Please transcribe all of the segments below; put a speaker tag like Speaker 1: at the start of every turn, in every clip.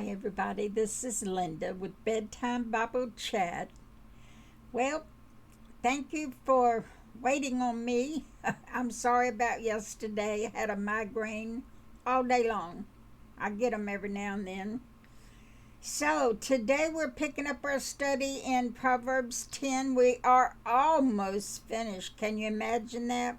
Speaker 1: Everybody. This is Linda with Bedtime Bible Chat. Well, thank you for waiting on me. I'm sorry about yesterday. I had a migraine all day long. I get them every now and then. So, today we're picking up our study in Proverbs 10. We are almost finished. Can you imagine that?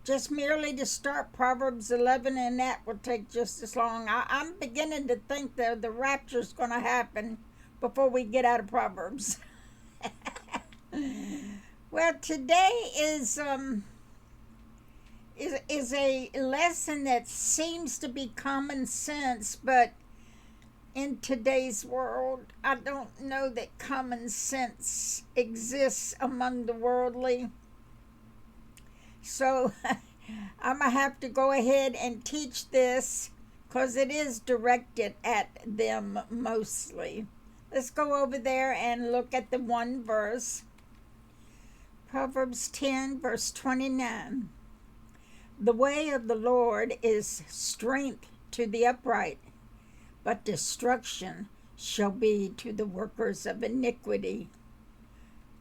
Speaker 1: Just merely to start Proverbs 11, and that will take just as long. I'm beginning to think that the rapture's going to happen before we get out of Proverbs. Well, today is a lesson that seems to be common sense, but in today's world, I don't know that common sense exists among the worldly. So I'm going to have to go ahead and teach this because it is directed at them mostly. Let's go over there and look at the one verse. Proverbs 10, verse 29. The way of the Lord is strength to the upright, but destruction shall be to the workers of iniquity.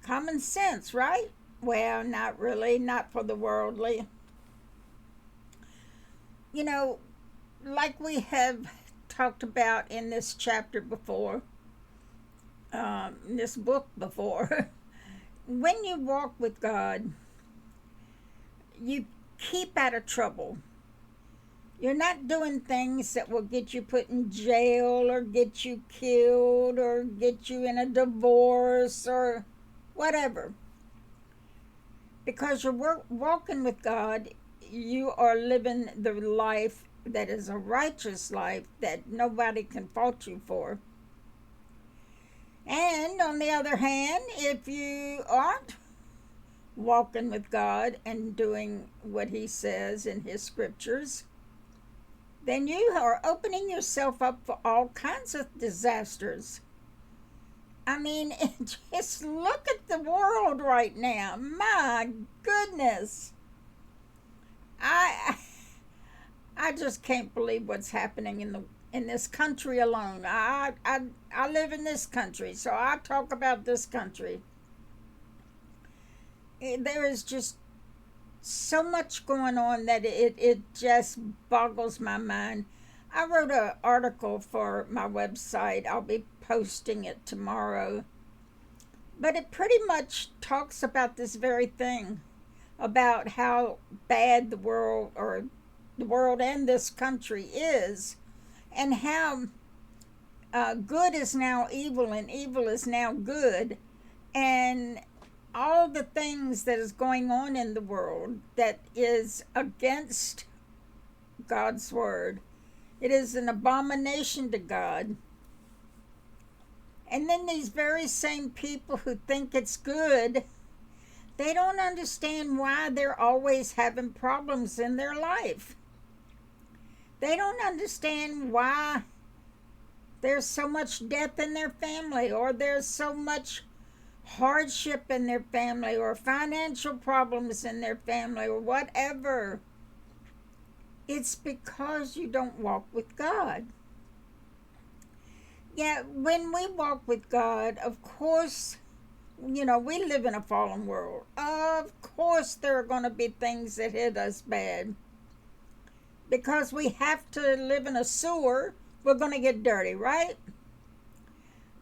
Speaker 1: Common sense, right? Well, not really, not for the worldly. You know, like we have talked about in this chapter before, in this book before, when you walk with God, you keep out of trouble. You're not doing things that will get you put in jail or get you killed or get you in a divorce or whatever. Because you're walking with God, you are living the life that is a righteous life that nobody can fault you for. And on the other hand, if you aren't walking with God and doing what He says in His scriptures, then you are opening yourself up for all kinds of disasters. I mean, just look at the world right now. My goodness. I just can't believe what's happening in this country alone. I live in this country, so I talk about this country. There is just so much going on that it just boggles my mind. I wrote an article for my website. I'll be posting it tomorrow. But it pretty much talks about this very thing, about how bad the world and this country is, and how good is now evil and evil is now good, and all the things that is going on in the world that is against God's word. It is an abomination to God. And then these very same people who think it's good, they don't understand why they're always having problems in their life. They don't understand why there's so much death in their family, or there's so much hardship in their family, or financial problems in their family, or whatever. It's because you don't walk with God. Yeah, when we walk with God, of course, we live in a fallen world. Of course there are going to be things that hit us bad. Because we have to live in a sewer, we're going to get dirty, right?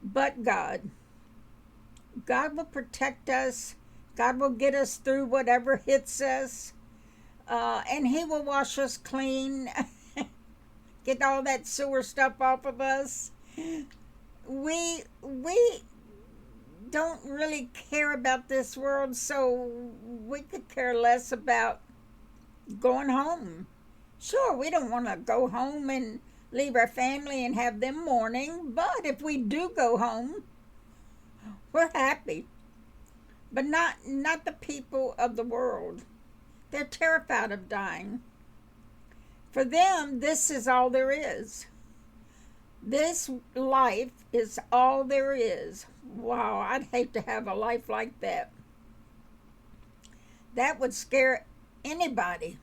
Speaker 1: But God will protect us. God will get us through whatever hits us. And He will wash us clean. Get all that sewer stuff off of us. We don't really care about this world, so we could care less about going home. Sure, we don't want to go home and leave our family and have them mourning, but if we do go home, we're happy. But not the people of the world. They're terrified of dying. For them, this is all there is. This life is all there is. Wow, I'd hate to have a life like that. That would scare anybody.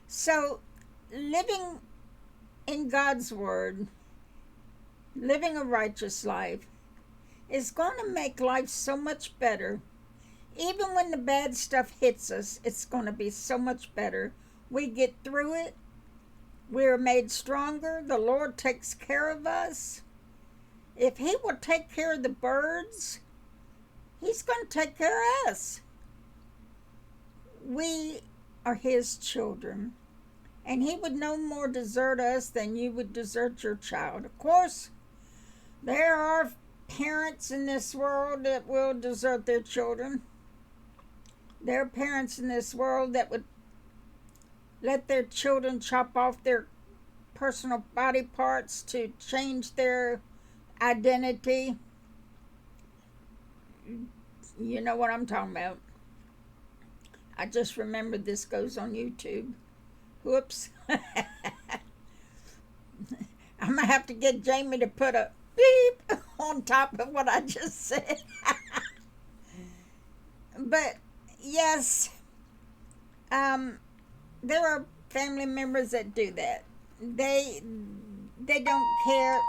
Speaker 1: So, living in God's Word, living a righteous life, is going to make life so much better. Even when the bad stuff hits us, it's going to be so much better. We get through it. We're made stronger. The Lord takes care of us. If He will take care of the birds, He's going to take care of us. We are His children, and He would no more desert us than you would desert your child. Of course, there are parents in this world that will desert their children. There are parents in this world that would let their children chop off their personal body parts to change their identity. You know what I'm talking about. I just remembered this goes on YouTube. Whoops. I'm going to have to get Jamie to put a beep on top of what I just said. But yes, there are family members that do that. They don't care.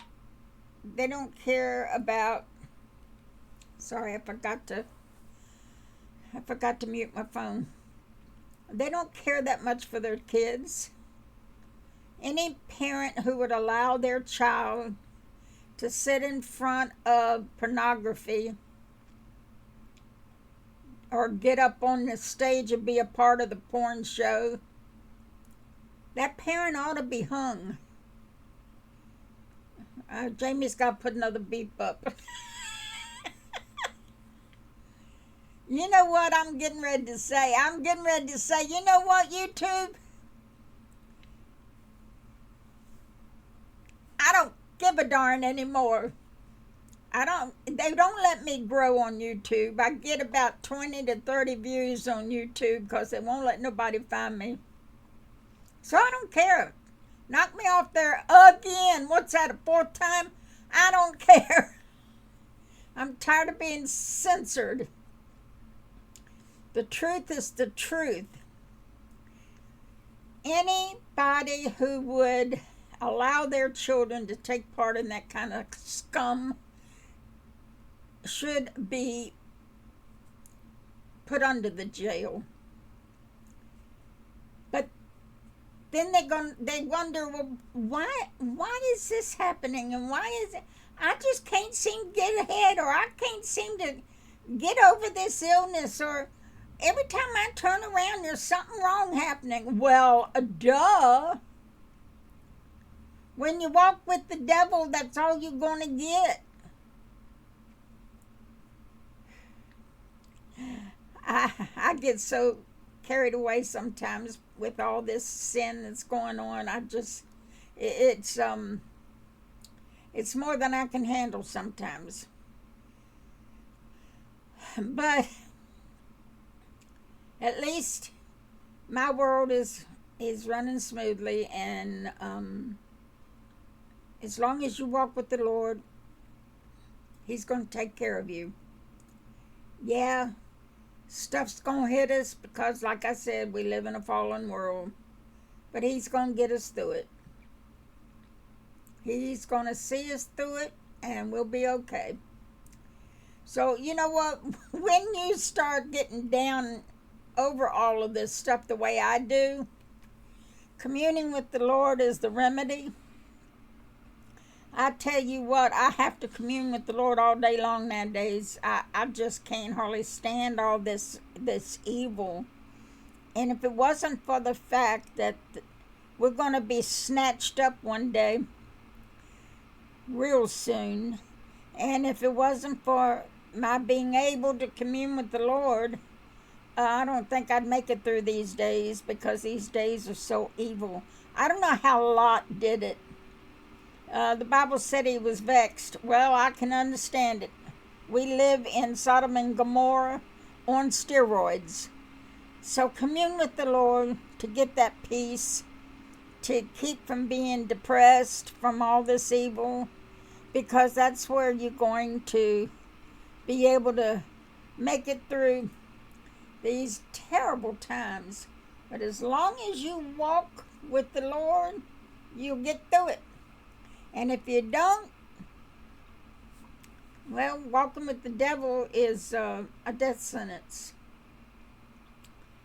Speaker 1: They don't care about. Sorry, I forgot to mute my phone. They don't care that much for their kids. Any parent who would allow their child to sit in front of pornography or get up on the stage and be a part of the porn show, that parent ought to be hung. Jamie's got to put another beep up. You know what I'm getting ready to say? I'm getting ready to say, you know what, YouTube? I don't give a darn anymore. They don't let me grow on YouTube. I get about 20 to 30 views on YouTube because they won't let nobody find me. So I don't care. Knock me off there again. What's that, a fourth time? I don't care. I'm tired of being censored. The truth is the truth. Anybody who would allow their children to take part in that kind of scum should be put under the jail. But then they wonder, well, why is this happening, and why is it? I just can't seem to get ahead, or I can't seem to get over this illness, or every time I turn around, there's something wrong happening. Well, duh. When you walk with the devil, that's all you're going to get. I get so carried away sometimes with all this sin that's going on. It's more than I can handle sometimes. But at least my world is running smoothly, and as long as you walk with the Lord, He's going to take care of you. Yeah, stuff's going to hit us because, like I said, we live in a fallen world. But He's going to get us through it. He's going to see us through it, and we'll be okay. So, you know what? When you start getting down over all of this stuff the way I do, communing with the Lord is the remedy. I tell you what, I have to commune with the Lord all day long nowadays. I just can't hardly stand all this evil. And if it wasn't for the fact that we're going to be snatched up one day, real soon, and if it wasn't for my being able to commune with the Lord, I don't think I'd make it through these days, because these days are so evil. I don't know how Lot did it. The Bible said he was vexed. Well, I can understand it. We live in Sodom and Gomorrah on steroids. So commune with the Lord to get that peace, to keep from being depressed from all this evil, because that's where you're going to be able to make it through these terrible times. But as long as you walk with the Lord, you'll get through it. And if you don't, well, walking with the devil is a death sentence.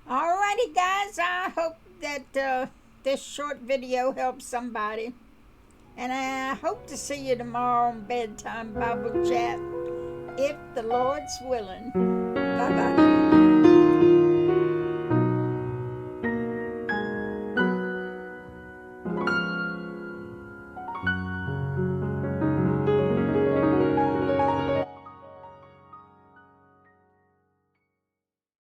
Speaker 1: Alrighty, guys, I hope that this short video helps somebody. And I hope to see you tomorrow on Bedtime Bible Chat, if the Lord's willing. Bye-bye.